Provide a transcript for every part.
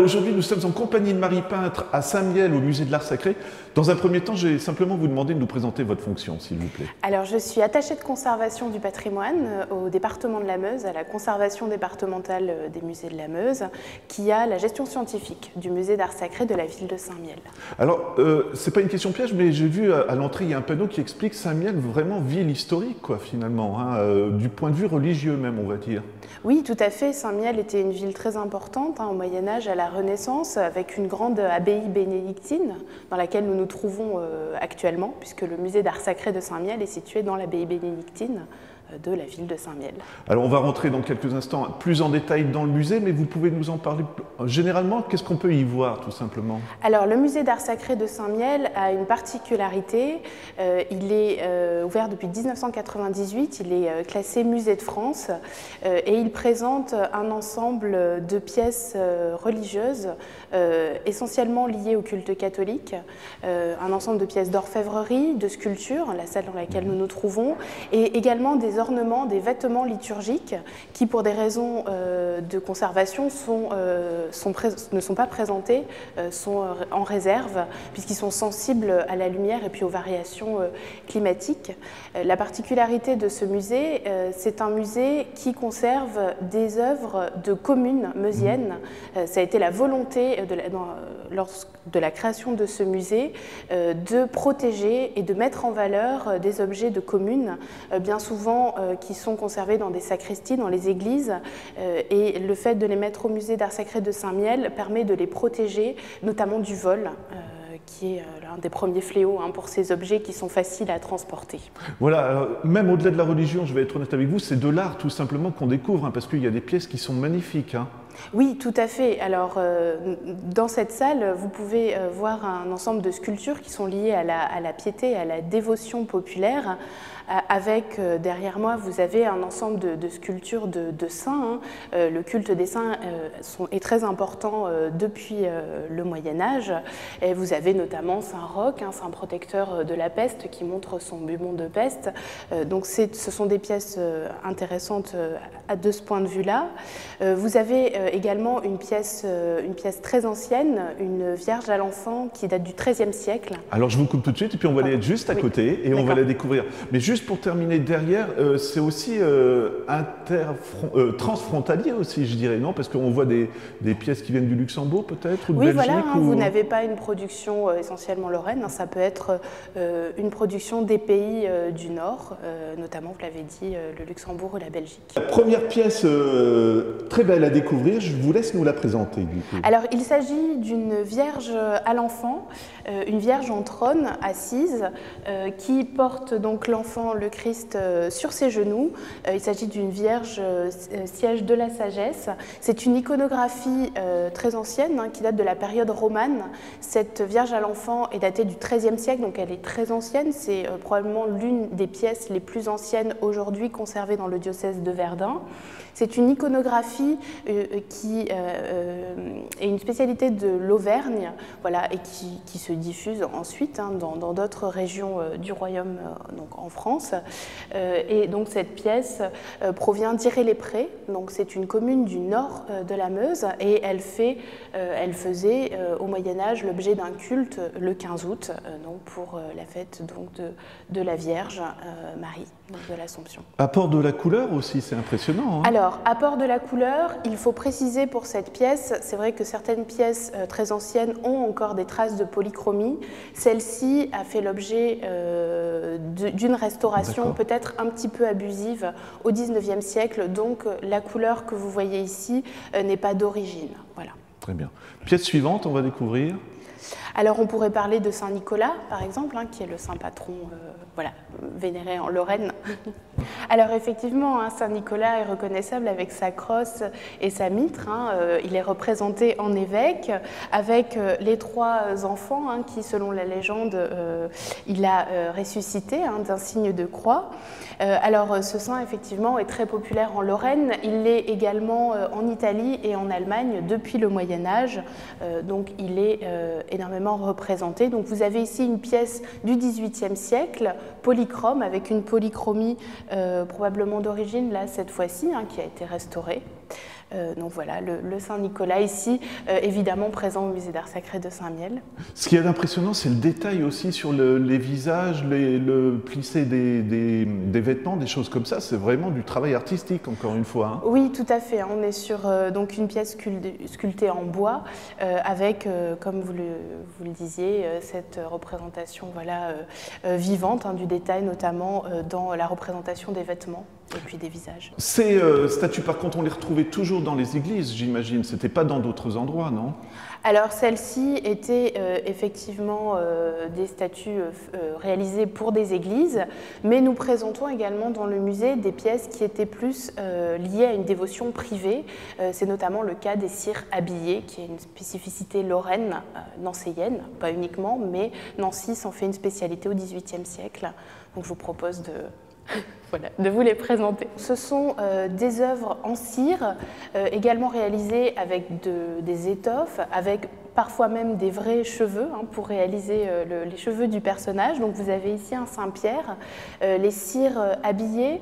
Aujourd'hui, nous sommes en compagnie de Marie Peintre à Saint-Mihiel, au musée de l'Art Sacré. Dans un premier temps, je vais simplement vous demander de nous présenter votre fonction, s'il vous plaît. Alors, je suis attachée de conservation du patrimoine au département de la Meuse, à la conservation départementale des musées de la Meuse, qui a la gestion scientifique du musée d'Art Sacré de la ville de Saint-Mihiel. Alors, c'est pas une question piège, mais j'ai vu à l'entrée, il y a un panneau qui explique Saint-Mihiel, vraiment ville historique, quoi, finalement, hein, du point de vue religieux même, on va dire. Oui, tout à fait. Saint-Mihiel était une ville très importante au Moyen-Âge, à la Renaissance, avec une grande abbaye bénédictine dans laquelle nous nous trouvons actuellement, puisque le musée d'Art Sacré de Saint-Mihiel est situé dans l'abbaye bénédictine de la ville de Saint-Mihiel. Alors on va rentrer dans quelques instants plus en détail dans le musée, mais vous pouvez nous en parler généralement, qu'est-ce qu'on peut y voir tout simplement? Alors le musée d'Art Sacré de Saint-Mihiel a une particularité, il est ouvert depuis 1998, il est classé musée de France et il présente un ensemble de pièces religieuses essentiellement liées au culte catholique, un ensemble de pièces d'orfèvrerie, de sculptures, la salle dans laquelle nous nous trouvons, et également des ornements, des vêtements liturgiques qui, pour des raisons de conservation, ne sont pas présentés, sont en réserve, puisqu'ils sont sensibles à la lumière et puis aux variations climatiques. La particularité de ce musée, c'est un musée qui conserve des œuvres de communes meusiennes. Ça a été la volonté, lors de la création de ce musée, de protéger et de mettre en valeur des objets de communes, bien souvent qui sont conservés dans des sacristies, dans les églises, et le fait de les mettre au musée d'Art Sacré de Saint-Mihiel permet de les protéger, notamment du vol, qui est l'un des premiers fléaux pour ces objets qui sont faciles à transporter. Voilà, alors, même au-delà de la religion, je vais être honnête avec vous, c'est de l'art tout simplement qu'on découvre, parce qu'il y a des pièces qui sont magnifiques. Oui, tout à fait. Alors, dans cette salle, vous pouvez voir un ensemble de sculptures qui sont liées à la piété, à la dévotion populaire. Avec, derrière moi, vous avez un ensemble de sculptures de saints. Le culte des saints est très important depuis le Moyen-Âge. Vous avez notamment Saint Roch, saint protecteur de la peste, qui montre son bubon de peste. Donc, ce sont des pièces intéressantes de ce point de vue-là. Vous avez également une pièce très ancienne, une Vierge à l'enfant qui date du XIIIe siècle. Alors, je vous coupe tout de suite et puis on va aller être juste à côté et on va la découvrir. Mais juste pour terminer derrière, c'est aussi transfrontalier aussi, je dirais, non? Parce qu'on voit des pièces qui viennent du Luxembourg peut-être, ou de Belgique, voilà, ou... vous n'avez pas une production essentiellement lorraine, ça peut être une production des pays du Nord, notamment, vous l'avez dit, le Luxembourg ou la Belgique. La première pièce très belle à découvrir, je vous laisse nous la présenter du coup. Alors, il s'agit d'une Vierge à l'enfant, une Vierge en trône, assise, qui porte donc l'enfant, le Christ, sur ses genoux. Il s'agit d'une Vierge siège de la sagesse. C'est une iconographie très ancienne qui date de la période romane. Cette Vierge à l'enfant est datée du XIIIe siècle, donc elle est très ancienne. C'est probablement l'une des pièces les plus anciennes aujourd'hui conservées dans le diocèse de Verdun. C'est une iconographie qui est une spécialité de l'Auvergne, voilà, et qui se diffuse ensuite dans d'autres régions du royaume, donc en France. Et donc cette pièce provient d'Iré-les-Prés, donc c'est une commune du nord de la Meuse, et elle faisait au Moyen-Âge l'objet d'un culte le 15 août, donc pour la fête donc, de la Vierge Marie, donc de l'Assomption. Apport de la couleur aussi, c'est impressionnant. Alors, apport de la couleur, il faut préciser pour cette pièce, c'est vrai que certaines pièces très anciennes ont encore des traces de polychromie. Celle-ci a fait l'objet d'une restauration peut-être un petit peu abusive au XIXe siècle, donc la couleur que vous voyez ici n'est pas d'origine. Voilà. Très bien. Pièce suivante, on va découvrir. Alors on pourrait parler de Saint Nicolas, par exemple, qui est le saint patron vénéré en Lorraine. Alors effectivement, Saint Nicolas est reconnaissable avec sa crosse et sa mitre. Il est représenté en évêque avec les trois enfants qui, selon la légende, il a ressuscité d'un signe de croix. Alors ce saint, effectivement, est très populaire en Lorraine. Il l'est également en Italie et en Allemagne depuis le Moyen-Âge. Donc il est énormément représenté. Donc vous avez ici une pièce du XVIIIe siècle, polychrome, avec une polychromie probablement d'origine, là, cette fois-ci, qui a été restaurée. Donc voilà, le Saint-Nicolas ici, évidemment présent au musée d'art sacré de Saint-Miel. Ce qui est impressionnant, c'est le détail aussi sur les visages, le plissé des vêtements, des choses comme ça. C'est vraiment du travail artistique, encore une fois. Hein. Oui, tout à fait. On est sur donc une pièce sculptée en bois avec, comme vous le disiez, cette représentation voilà, vivante hein, du détail, notamment dans la représentation des vêtements et puis des visages. Ces statues, par contre, on les retrouvait toujours dans les églises, j'imagine. C'était pas dans d'autres endroits, non? Alors celles-ci étaient effectivement des statues réalisées pour des églises, mais nous présentons également dans le musée des pièces qui étaient plus liées à une dévotion privée. C'est notamment le cas des cires habillées, qui est une spécificité lorraine, nancéienne, pas uniquement, mais Nancy s'en fait une spécialité au XVIIIe siècle. Donc je vous propose voilà, de vous les présenter. Ce sont des œuvres en cire, également réalisées avec des étoffes, avec parfois même des vrais cheveux hein, pour réaliser les cheveux du personnage. Donc vous avez ici un Saint-Pierre. Les cires habillées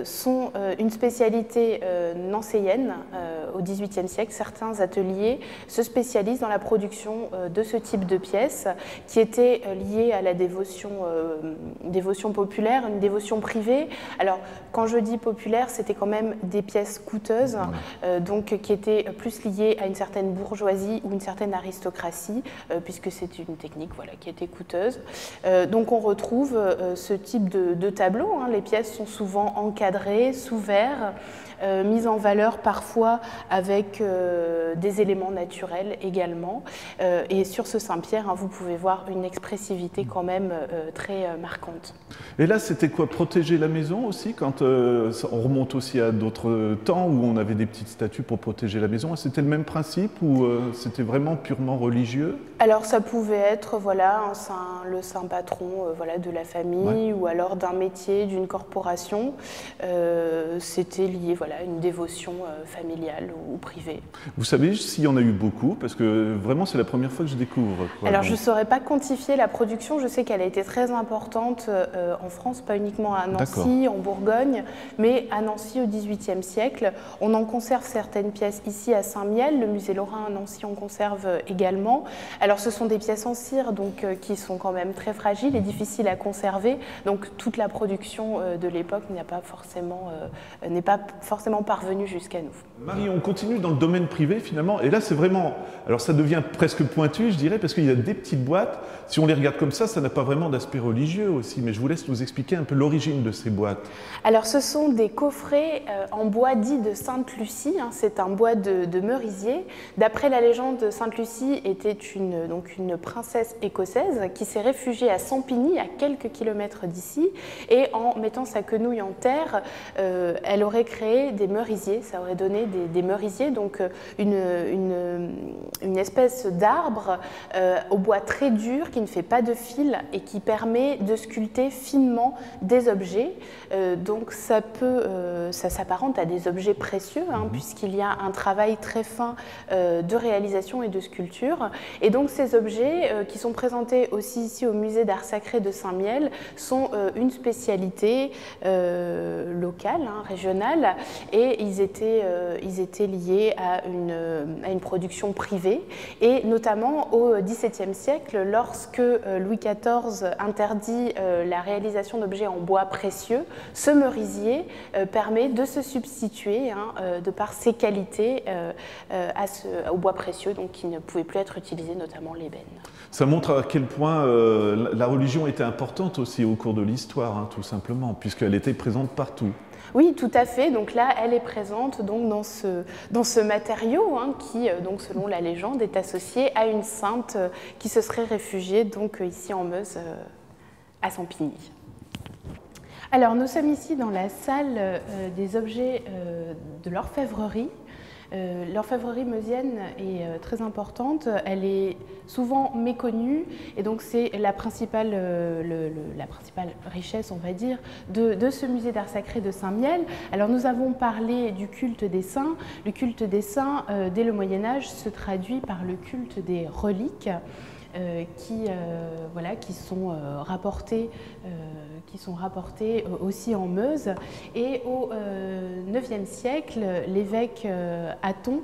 sont une spécialité nancéienne au XVIIIe siècle. Certains ateliers se spécialisent dans la production de ce type de pièces qui étaient liées à la dévotion populaire, une dévotion privée. Alors quand je dis populaire, c'était quand même des pièces coûteuses, donc qui étaient plus liées à une certaine bourgeoisie ou une certaine aristocratie, puisque c'est une technique voilà, qui était coûteuse. Donc on retrouve ce type de tableau. Hein. Les pièces sont souvent encadrées, sous verre, mises en valeur parfois avec des éléments naturels également. Et sur ce Saint-Pierre, hein, vous pouvez voir une expressivité quand même très marquante. Et là, c'était quoi? Protéger la maison aussi quand on remonte aussi à d'autres temps où on avait des petites statues pour protéger la maison. C'était le même principe ou c'était vraiment purement religieux? Alors ça pouvait être voilà, le saint patron voilà, de la famille ou alors d'un métier, d'une corporation. C'était lié voilà, à une dévotion familiale ou privée. Vous savez s'il y en a eu beaucoup? Parce que vraiment c'est la première fois que je découvre. Quoi, alors je ne saurais pas quantifier la production. Je sais qu'elle a été très importante en France, pas uniquement à Nancy, en Bourgogne, mais à Nancy au XVIIIe siècle. On en conserve certaines pièces ici à Saint-Miel. Le musée Lorrain à Nancy en conserve également. Alors ce sont des pièces en cire donc, qui sont quand même très fragiles et difficiles à conserver. Donc toute la production de l'époque n'est pas forcément parvenue jusqu'à nous. Marie, on continue dans le domaine privé finalement. Et là c'est vraiment, alors ça devient presque pointu je dirais, parce qu'il y a des petites boîtes. Si on les regarde comme ça n'a pas vraiment d'aspect religieux aussi. Mais je vous laisse nous expliquer un peu l'origine de ces boîtes. Alors ce sont des coffrets en bois dit de Sainte-Lucie. Hein, c'est un bois de merisier. D'après la légende, Sainte-Lucie était une princesse écossaise qui s'est réfugiée à Sampigny, à quelques kilomètres d'ici, et en mettant sa quenouille en terre, elle aurait créé des merisiers, ça aurait donné des merisiers, donc une espèce d'arbre au bois très dur qui ne fait pas de fil et qui permet de sculpter finement des objets. Donc ça s'apparente à des objets précieux, hein, puisqu'il y a un travail très fin de réalisation et de sculpture. Et donc ces objets qui sont présentés aussi ici au musée d'art sacré de Saint-Miel sont une spécialité locale, hein, régionale, et ils étaient liés à une production privée. Et notamment au XVIIe siècle, lorsque Louis XIV interdit la réalisation d'objets en bois précieux, ce merisier permet de se substituer, hein, de par ses qualités, au bois précieux, donc qui ne pouvait plus être utilisé, notamment l'ébène. Ça montre à quel point la religion était importante aussi au cours de l'histoire, hein, tout simplement, puisqu'elle était présente partout. Oui, tout à fait. Donc là, elle est présente donc, dans ce matériau hein, qui, donc, selon la légende, est associé à une sainte qui se serait réfugiée donc, ici en Meuse, à Sampigny. Alors, nous sommes ici dans la salle des objets de l'orfèvrerie. L'orfèvrerie meusienne est très importante, elle est souvent méconnue et donc c'est la principale richesse, on va dire, de ce musée d'art sacré de Saint-Miel. Alors nous avons parlé du culte des saints. Le culte des saints, dès le Moyen-Âge, se traduit par le culte des reliques. qui sont rapportés aussi en Meuse. Et au IXe siècle, l'évêque Hatton,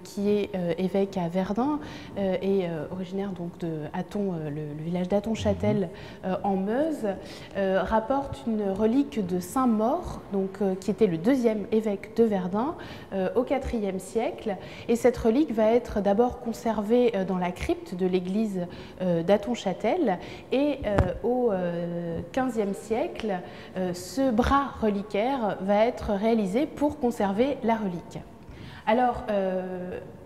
qui est évêque à Verdun et originaire donc de Hatton, le village d'Hatton-Châtel en Meuse, rapporte une relique de Saint-Maur, qui était le deuxième évêque de Verdun au IVe siècle. Et cette relique va être d'abord conservée dans la crypte de l'église d'Hatton-Châtel, et au XVe siècle, ce bras reliquaire va être réalisé pour conserver la relique. Alors,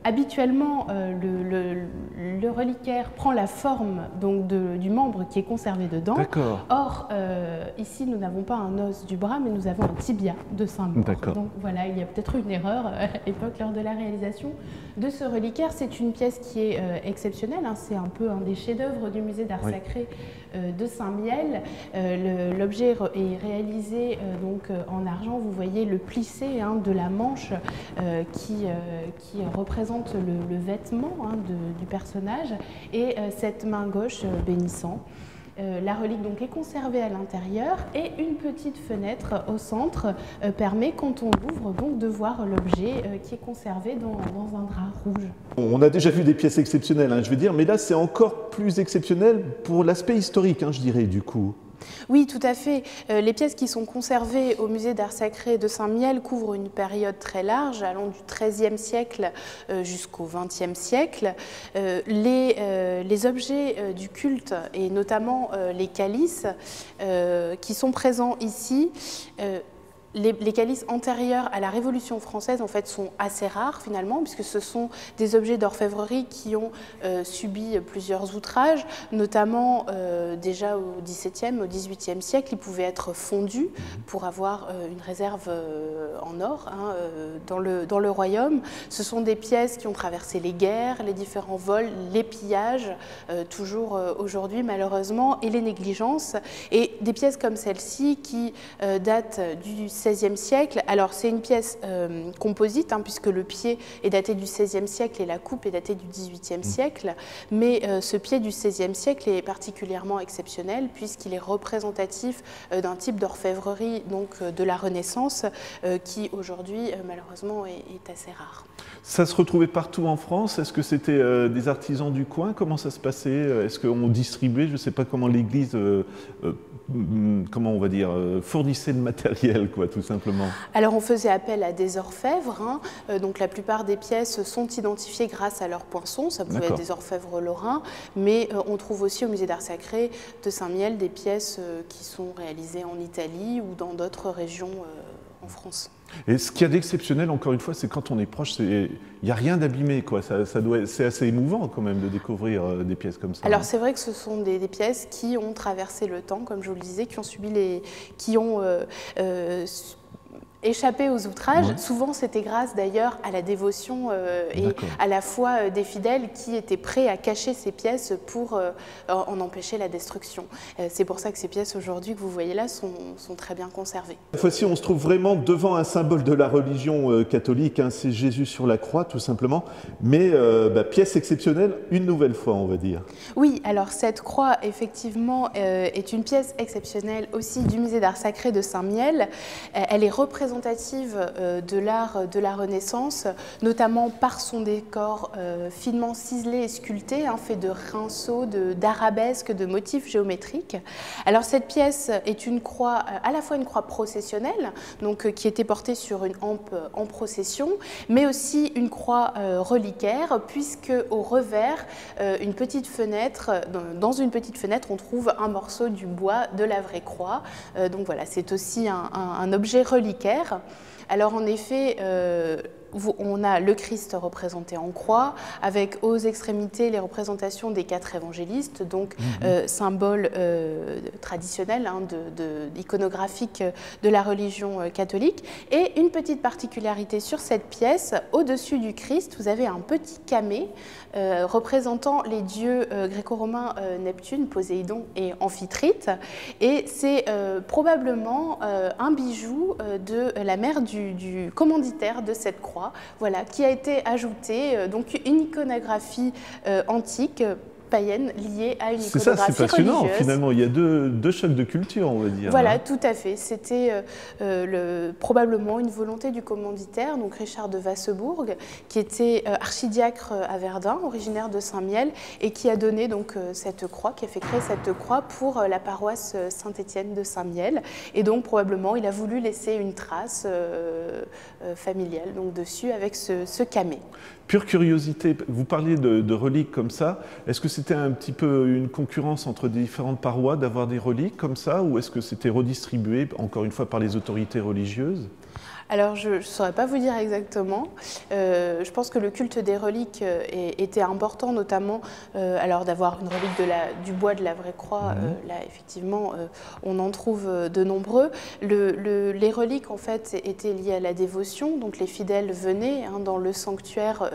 habituellement, le reliquaire prend la forme du membre qui est conservé dedans. Or, ici, nous n'avons pas un os du bras, mais nous avons un tibia de Saint-Maur. Donc voilà, il y a peut-être eu une erreur à l'époque lors de la réalisation de ce reliquaire. C'est une pièce qui est exceptionnelle, hein. C'est un peu un des chefs-d'œuvre du musée d'art sacré de Saint-Mihiel. L'objet est réalisé en argent. Vous voyez le plissé de la manche qui représente le vêtement du personnage, et cette main gauche bénissant. La relique donc est conservée à l'intérieur, et une petite fenêtre au centre permet, quand on l'ouvre, de voir l'objet qui est conservé dans un drap rouge. On a déjà vu des pièces exceptionnelles, je veux dire, mais là c'est encore plus exceptionnel pour l'aspect historique, je dirais, du coup. Oui, tout à fait. Les pièces qui sont conservées au musée d'art sacré de Saint-Mihiel couvrent une période très large, allant du XIIIe siècle jusqu'au XXe siècle. Les objets du culte, et notamment les calices qui sont présents ici, les calices antérieurs à la Révolution française, en fait, sont assez rares finalement, puisque ce sont des objets d'orfèvrerie qui ont subi plusieurs outrages, notamment déjà au XVIIe, au XVIIIe siècle. Ils pouvaient être fondus pour avoir une réserve en or dans le royaume. Ce sont des pièces qui ont traversé les guerres, les différents vols, les pillages, toujours aujourd'hui malheureusement, et les négligences. Et des pièces comme celle-ci qui datent du XVIe siècle. Alors c'est une pièce composite, puisque le pied est daté du XVIe siècle et la coupe est datée du XVIIIe siècle, mais ce pied du XVIe siècle est particulièrement exceptionnel puisqu'il est représentatif d'un type d'orfèvrerie de la Renaissance qui aujourd'hui malheureusement est assez rare. Ça se retrouvait partout en France? Est-ce que c'était des artisans du coin? Comment ça se passait? Est-ce qu'on distribuait? Je ne sais pas comment l'Église, comment on va dire, fournissait le matériel, tout simplement. Alors on faisait appel à des orfèvres, donc la plupart des pièces sont identifiées grâce à leur poinçon. Ça pouvait être des orfèvres lorrains, mais on trouve aussi au musée d'art sacré de Saint-Mihiel des pièces qui sont réalisées en Italie ou dans d'autres régions en France. Et ce qu'il y a d'exceptionnel, encore une fois, c'est quand on est proche, il n'y a rien d'abîmé, c'est assez émouvant quand même de découvrir des pièces comme ça. Alors c'est vrai que ce sont des pièces qui ont traversé le temps, comme je vous le disais, qui ont échappé aux outrages. Souvent, c'était grâce d'ailleurs à la dévotion et à la foi des fidèles qui étaient prêts à cacher ces pièces pour en empêcher la destruction. C'est pour ça que ces pièces aujourd'hui que vous voyez là sont très bien conservées. Cette fois-ci, on se trouve vraiment devant un symbole de la religion catholique, c'est Jésus sur la croix tout simplement, mais pièce exceptionnelle une nouvelle fois, on va dire. Oui, alors cette croix effectivement est une pièce exceptionnelle aussi du musée d'art sacré de Saint-Mihiel. Elle est représentative de l'art de la Renaissance, notamment par son décor finement ciselé et sculpté, fait de rinceaux, d'arabesques, de motifs géométriques. Alors cette pièce est une croix, à la fois une croix processionnelle, qui était portée sur une hampe en procession, mais aussi une croix reliquaire, puisque au revers, une petite fenêtre, dans une petite fenêtre, on trouve un morceau du bois de la vraie croix. Donc voilà, c'est aussi un objet reliquaire. Alors en effet, on a le Christ représenté en croix, avec aux extrémités les représentations des 4 évangélistes, donc symbole traditionnel iconographique de la religion catholique. Et une petite particularité sur cette pièce, au-dessus du Christ, vous avez un petit camée représentant les dieux gréco-romains Neptune, Poséidon et Amphitrite. Et c'est probablement un bijou de la mère du commanditaire de cette croix, qui a été ajoutée, donc une iconographie antique païenne liée à une C'est ça, iconographie c'est passionnant. religieuse. Finalement, il y a deux chocs de culture, on va dire. Voilà, Hein. tout à fait. C'était probablement une volonté du commanditaire, donc Richard de Wassebourg, qui était archidiacre à Verdun, originaire de Saint-Miel, et qui a donné donc cette croix, qui a fait créer cette croix pour la paroisse Saint-Étienne de Saint-Miel. Et donc probablement, il a voulu laisser une trace familiale donc dessus avec ce camée. Pure curiosité, vous parliez de reliques comme ça. Est-ce que c'était un petit peu une concurrence entre différentes parois d'avoir des reliques comme ça, ou est-ce que c'était redistribué, encore une fois, par les autorités religieuses ? Alors, je ne saurais pas vous dire exactement. Je pense que le culte des reliques était important, notamment alors d'avoir une relique du bois de la vraie croix. Là, effectivement, on en trouve de nombreux. Les reliques, en fait, étaient liées à la dévotion. Donc, les fidèles venaient dans le sanctuaire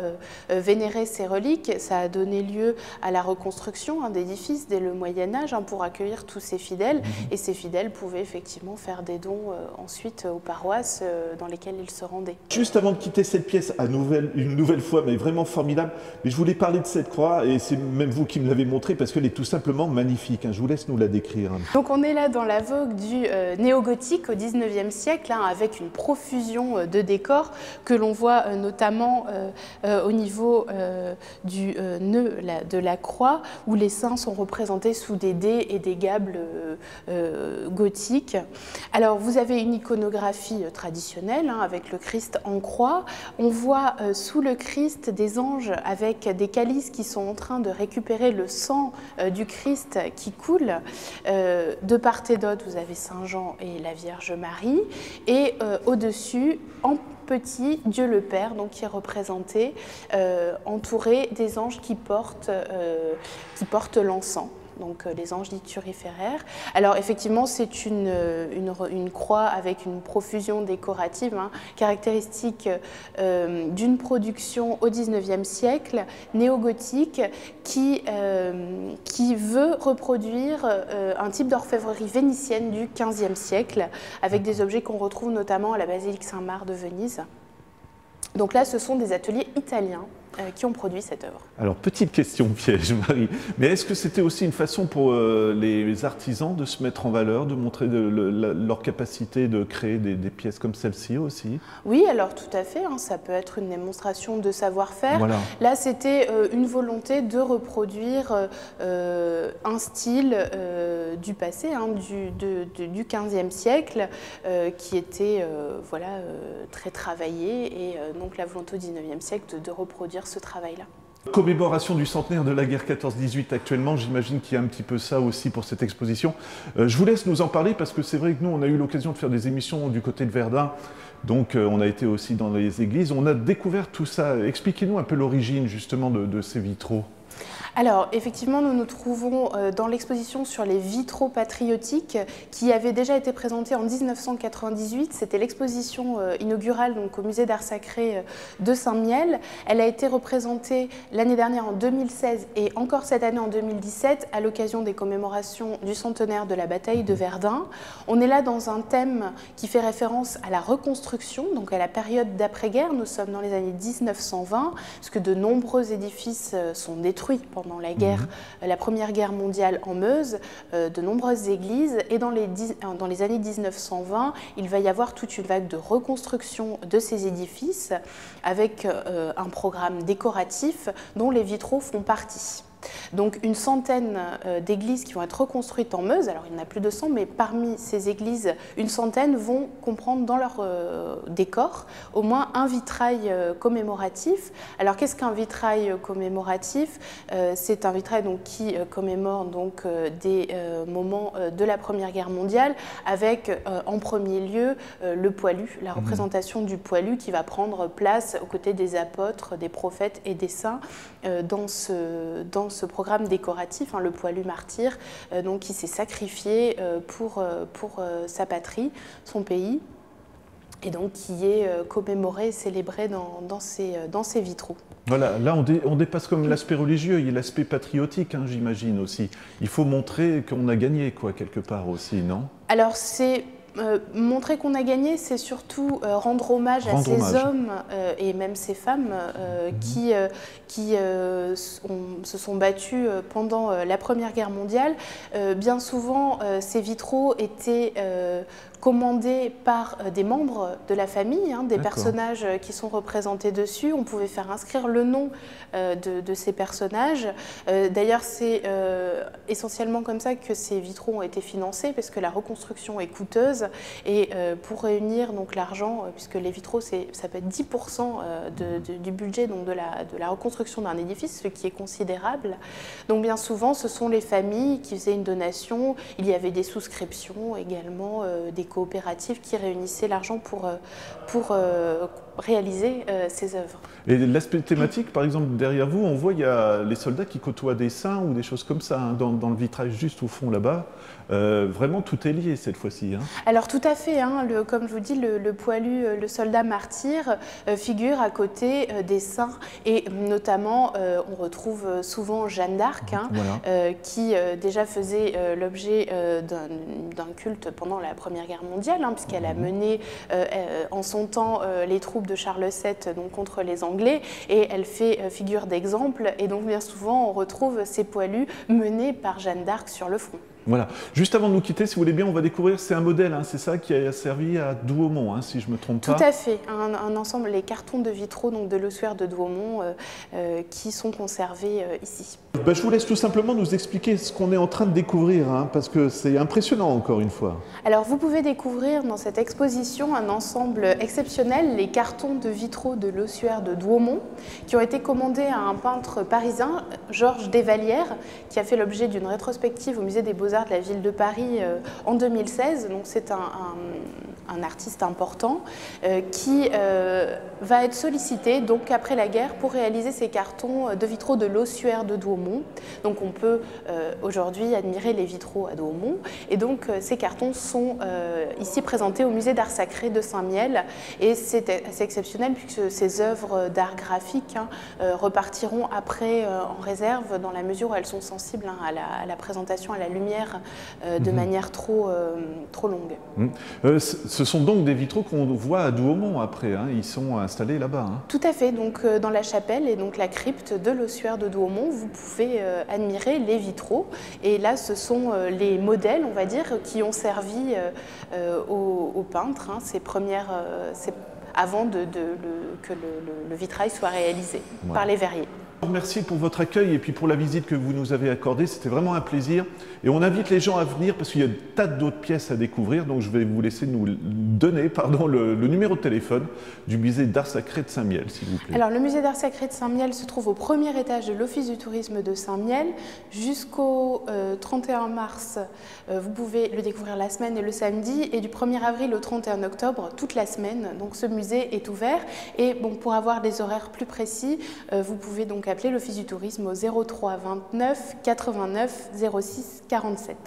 vénérer ces reliques. Ça a donné lieu à la reconstruction d'édifices dès le Moyen-Âge pour accueillir tous ces fidèles. Et ces fidèles pouvaient effectivement faire des dons ensuite aux paroisses dans lesquels ils se rendaient. Juste avant de quitter cette pièce, une nouvelle fois, mais vraiment formidable, mais je voulais parler de cette croix, et c'est même vous qui me l'avez montrée, parce qu'elle est tout simplement magnifique. Je vous laisse nous la décrire. Donc on est là dans la vogue du néo-gothique au XIXe siècle, avec une profusion de décors que l'on voit notamment au niveau du nœud de la croix, où les saints sont représentés sous des dés et des gables gothiques. Alors vous avez une iconographie traditionnelle, avec le Christ en croix. On voit sous le Christ des anges avec des calices qui sont en train de récupérer le sang du Christ qui coule. De part et d'autre, vous avez Saint Jean et la Vierge Marie. Et au-dessus, en petit, Dieu le Père, donc qui est représenté, entouré des anges qui portent l'encens. Donc les anges dits turiféraires. Alors effectivement, c'est une croix avec une profusion décorative, caractéristique d'une production au XIXe siècle, néo-gothique, qui veut reproduire un type d'orfèvrerie vénitienne du XVe siècle, avec des objets qu'on retrouve notamment à la basilique Saint-Marc de Venise. Donc là, ce sont des ateliers italiens qui ont produit cette œuvre. Alors, petite question piège, Marie, mais est-ce que c'était aussi une façon pour les artisans de se mettre en valeur, de montrer leur capacité de créer des pièces comme celle-ci aussi? Oui, alors tout à fait, ça peut être une démonstration de savoir-faire. Voilà. Là, c'était une volonté de reproduire un style du passé, du XVe siècle, qui était très travaillé, et donc la volonté au XIXe siècle de reproduire ce travail-là. Commémoration du centenaire de la guerre 14-18 actuellement, j'imagine qu'il y a un petit peu ça aussi pour cette exposition. Je vous laisse nous en parler parce que c'est vrai que nous, on a eu l'occasion de faire des émissions du côté de Verdun, donc on a été aussi dans les églises, on a découvert tout ça. Expliquez-nous un peu l'origine justement de ces vitraux. Alors, effectivement, nous nous trouvons dans l'exposition sur les vitraux patriotiques qui avait déjà été présentée en 1998. C'était l'exposition inaugurale donc, au musée d'art sacré de Saint-Miel. Elle a été représentée l'année dernière en 2016 et encore cette année en 2017 à l'occasion des commémorations du centenaire de la bataille de Verdun. On est là dans un thème qui fait référence à la reconstruction, donc à la période d'après-guerre. Nous sommes dans les années 1920, puisque de nombreux édifices sont détruits pendant la Première Guerre mondiale en Meuse, de nombreuses églises, et dans les années 1920, il va y avoir toute une vague de reconstruction de ces édifices avec un programme décoratif dont les vitraux font partie. Donc une centaine d'églises qui vont être reconstruites en Meuse, alors il n'y en a plus de 100, mais parmi ces églises, une centaine vont comprendre dans leur décor au moins un vitrail commémoratif. Alors qu'est-ce qu'un vitrail commémoratif? C'est un vitrail donc, qui commémore donc, des moments de la Première Guerre mondiale avec en premier lieu le poilu, la représentation du poilu qui va prendre place aux côtés des apôtres, des prophètes et des saints dans ce programme décoratif, le poilu martyr, donc, qui s'est sacrifié pour sa patrie, son pays, et donc qui est commémoré et célébré dans ces vitraux. Voilà, là on dépasse comme l'aspect religieux, il y a l'aspect patriotique, j'imagine aussi. Il faut montrer qu'on a gagné, quoi, quelque part aussi, non? Alors c'est Montrer qu'on a gagné, c'est surtout rendre hommage à ces hommes et même ces femmes qui se sont battus pendant la Première Guerre mondiale. Bien souvent, ces vitraux étaient commandés par des membres de la famille, hein, des personnages qui sont représentés dessus. On pouvait faire inscrire le nom de ces personnages. D'ailleurs, c'est essentiellement comme ça que ces vitraux ont été financés, parce que la reconstruction est coûteuse. Et pour réunir l'argent, puisque les vitraux, ça peut être 10% du budget donc, de la reconstruction d'un édifice, ce qui est considérable. Donc bien souvent, ce sont les familles qui faisaient une donation. Il y avait des souscriptions également, des coopératives qui réunissaient l'argent pour réaliser ces œuvres. Et l'aspect thématique, par exemple, derrière vous, on voit il y a les soldats qui côtoient des saints ou des choses comme ça, hein, dans le vitrage juste au fond là-bas. Vraiment, tout est lié cette fois-ci. Hein. Alors tout à fait, hein, comme je vous dis, le poilu, le soldat martyr, figure à côté des saints. Et notamment, on retrouve souvent Jeanne d'Arc, hein, qui déjà faisait l'objet d'un culte pendant la Première Guerre mondiale, hein, puisqu'elle a mené en son temps les troupes de Charles VII donc, contre les Anglais, et elle fait figure d'exemple. Et donc bien souvent, on retrouve ces poilus menés par Jeanne d'Arc sur le front. Voilà. Juste avant de nous quitter, si vous voulez bien, on va découvrir, c'est un modèle, hein, c'est ça qui a servi à Douaumont, hein, si je ne me trompe pas. Tout à fait, un ensemble, les cartons de vitraux donc de l'ossuaire de Douaumont qui sont conservés ici. Je vous laisse tout simplement nous expliquer ce qu'on est en train de découvrir, hein, parce que c'est impressionnant encore une fois. Alors vous pouvez découvrir dans cette exposition un ensemble exceptionnel, les cartons de vitraux de l'ossuaire de Douaumont, qui ont été commandés à un peintre parisien, Georges Desvallières, qui a fait l'objet d'une rétrospective au musée des Beaux-Arts de la ville de Paris en 2016. Donc c'est un artiste important qui va être sollicité donc après la guerre pour réaliser ces cartons de vitraux de l'ossuaire de Douaumont. Donc on peut aujourd'hui admirer les vitraux à Douaumont, et donc ces cartons sont ici présentés au musée d'art sacré de Saint-Miel, et c'est assez exceptionnel puisque ces œuvres d'art graphique repartiront après en réserve dans la mesure où elles sont sensibles à la présentation, à la lumière de manière trop longue. Ce sont donc des vitraux qu'on voit à Douaumont après, hein, ils sont installés là-bas. Hein. Tout à fait, donc dans la chapelle et donc la crypte de l'ossuaire de Douaumont, vous pouvez admirer les vitraux, et là ce sont les modèles, on va dire, qui ont servi aux peintres, hein, avant que le vitrail soit réalisé par les verriers. Merci pour votre accueil et puis pour la visite que vous nous avez accordée, c'était vraiment un plaisir. Et on invite les gens à venir parce qu'il y a des tas d'autres pièces à découvrir, donc je vais vous laisser nous donner le numéro de téléphone du musée d'art sacré de Saint-Miel, s'il vous plaît. Alors le musée d'art sacré de Saint-Miel se trouve au premier étage de l'Office du tourisme de Saint-Miel. Jusqu'au 31 mars, vous pouvez le découvrir la semaine et le samedi, et du 1er avril au 31 octobre, toute la semaine. Donc ce musée est ouvert, et bon, pour avoir des horaires plus précis, vous pouvez donc appeler l'Office du tourisme au 03 29 89 06 47.